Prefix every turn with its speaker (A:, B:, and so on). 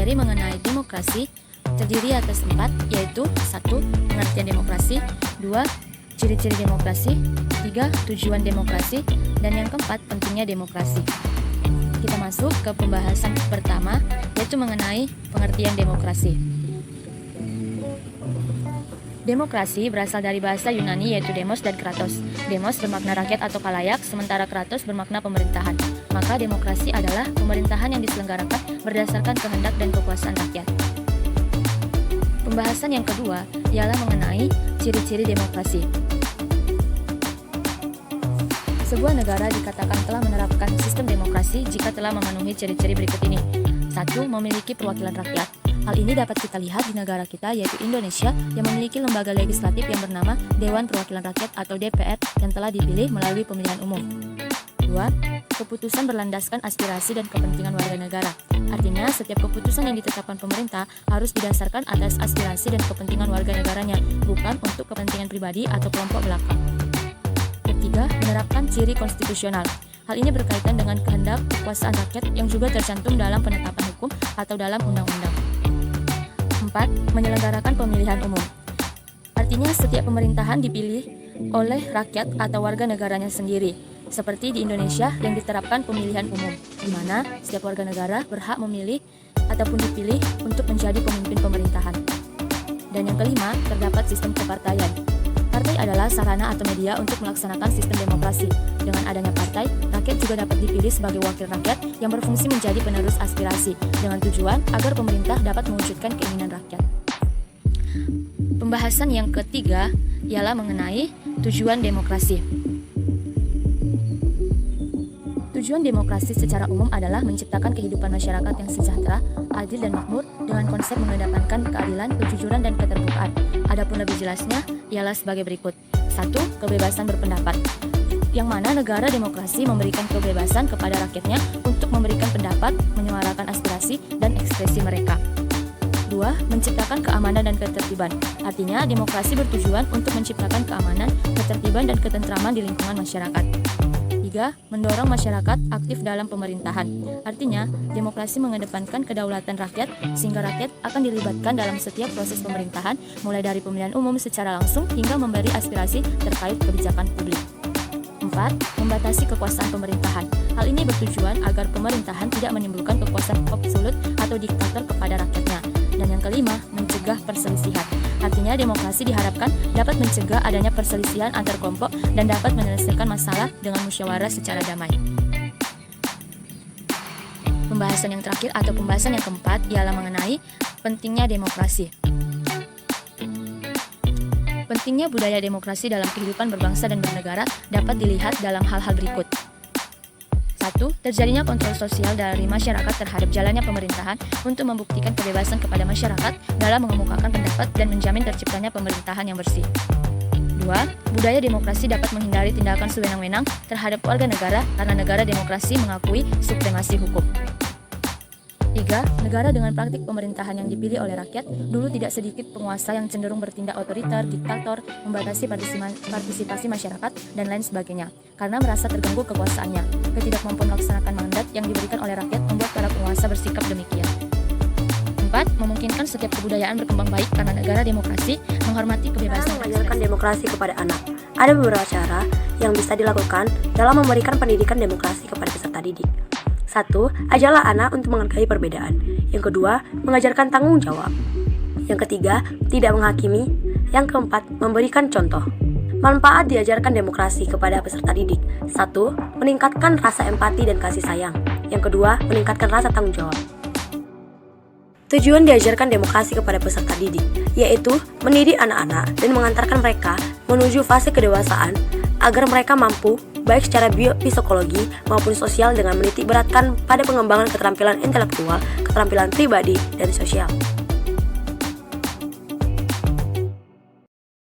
A: materi mengenai demokrasi terdiri atas 4, yaitu 1. Pengertian demokrasi, 2. Ciri-ciri demokrasi, 3. Tujuan demokrasi, dan yang keempat, pentingnya demokrasi. Kita masuk ke pembahasan pertama, yaitu mengenai pengertian demokrasi. Demokrasi berasal dari bahasa Yunani yaitu demos dan kratos. Demos bermakna rakyat atau khalayak, sementara kratos bermakna pemerintahan. Maka demokrasi adalah pemerintahan yang diselenggarakan berdasarkan kehendak dan kekuasaan rakyat. Pembahasan yang kedua ialah mengenai ciri-ciri demokrasi. Sebuah negara dikatakan telah menerapkan sistem demokrasi jika telah memenuhi ciri-ciri berikut ini. 1. Memiliki perwakilan rakyat. Hal ini dapat kita lihat di negara kita yaitu Indonesia yang memiliki lembaga legislatif yang bernama Dewan Perwakilan Rakyat atau DPR yang telah dipilih melalui pemilihan umum. 2. Keputusan berlandaskan aspirasi dan kepentingan warga negara. Artinya, setiap keputusan yang ditetapkan pemerintah harus didasarkan atas aspirasi dan kepentingan warga negaranya, bukan untuk kepentingan pribadi atau kelompok belakang. Ketiga, menerapkan ciri konstitusional. Hal ini berkaitan dengan kehendak kekuasaan rakyat yang juga tercantum dalam penetapan hukum atau dalam undang-undang. 4. Menyelenggarakan pemilihan umum. Artinya setiap pemerintahan dipilih oleh rakyat atau warga negaranya sendiri, seperti di Indonesia yang diterapkan pemilihan umum, di mana setiap warga negara berhak memilih ataupun dipilih untuk menjadi pemimpin pemerintahan. Dan yang kelima, terdapat sistem kepartaian. Partai adalah sarana atau media untuk melaksanakan sistem demokrasi. Dengan adanya partai, rakyat juga dapat dipilih sebagai wakil rakyat yang berfungsi menjadi penerus aspirasi, dengan tujuan agar pemerintah dapat mewujudkan keinginan rakyat. Pembahasan yang ketiga ialah mengenai tujuan demokrasi. Tujuan demokrasi secara umum adalah menciptakan kehidupan masyarakat yang sejahtera, adil dan makmur dengan konsep mengedepankan keadilan, kejujuran, dan keterbukaan. Adapun lebih jelasnya ialah sebagai berikut. 1. Kebebasan berpendapat, yang mana negara demokrasi memberikan kebebasan kepada rakyatnya untuk memberikan pendapat, menyuarakan aspirasi, dan ekspresi mereka. 2. Menciptakan keamanan dan ketertiban. Artinya, demokrasi bertujuan untuk menciptakan keamanan, ketertiban, dan ketentraman di lingkungan masyarakat. 3. Mendorong masyarakat aktif dalam pemerintahan. Artinya, demokrasi mengedepankan kedaulatan rakyat sehingga rakyat akan dilibatkan dalam setiap proses pemerintahan, mulai dari pemilihan umum secara langsung hingga memberi aspirasi terkait kebijakan publik. 4. Membatasi kekuasaan pemerintahan. Hal ini bertujuan agar pemerintahan tidak menimbulkan kekuasaan absolut atau diktator kepada rakyatnya. Dan yang kelima, mencegah perselisihan. Artinya demokrasi diharapkan dapat mencegah adanya perselisihan antar kelompok dan dapat menyelesaikan masalah dengan musyawarah secara damai. Pembahasan yang terakhir atau pembahasan yang keempat ialah mengenai pentingnya demokrasi. Pentingnya budaya demokrasi dalam kehidupan berbangsa dan bernegara dapat dilihat dalam hal-hal berikut. 1. Terjadinya kontrol sosial dari masyarakat terhadap jalannya pemerintahan untuk membuktikan kebebasan kepada masyarakat dalam mengemukakan pendapat dan menjamin terciptanya pemerintahan yang bersih. 2. Budaya demokrasi dapat menghindari tindakan sewenang-wenang terhadap warga negara karena negara demokrasi mengakui supremasi hukum. 3. Negara dengan praktik pemerintahan yang dipilih oleh rakyat, dulu tidak sedikit penguasa yang cenderung bertindak otoriter, diktator, membatasi partisipasi masyarakat, dan lain sebagainya, karena merasa terganggu kekuasaannya. Ketidakmampuan melaksanakan mandat yang diberikan oleh rakyat membuat para penguasa bersikap demikian. 4. Memungkinkan setiap kebudayaan berkembang baik karena negara demokrasi menghormati kebebasan
B: mengajarkan demokrasi kepada anak. Ada beberapa cara yang bisa dilakukan dalam memberikan pendidikan demokrasi kepada peserta didik. 1. Ajarlah anak untuk menghargai perbedaan. Yang kedua, mengajarkan tanggung jawab. Yang ketiga, tidak menghakimi. Yang keempat, memberikan contoh. Manfaat diajarkan demokrasi kepada peserta didik. 1. Meningkatkan rasa empati dan kasih sayang. Yang kedua, meningkatkan rasa tanggung jawab. Tujuan diajarkan demokrasi kepada peserta didik, yaitu mendidik anak-anak dan mengantarkan mereka menuju fase kedewasaan agar mereka mampu baik secara biopsikologi maupun sosial dengan menitik beratkan pada pengembangan keterampilan intelektual, keterampilan pribadi, dan sosial.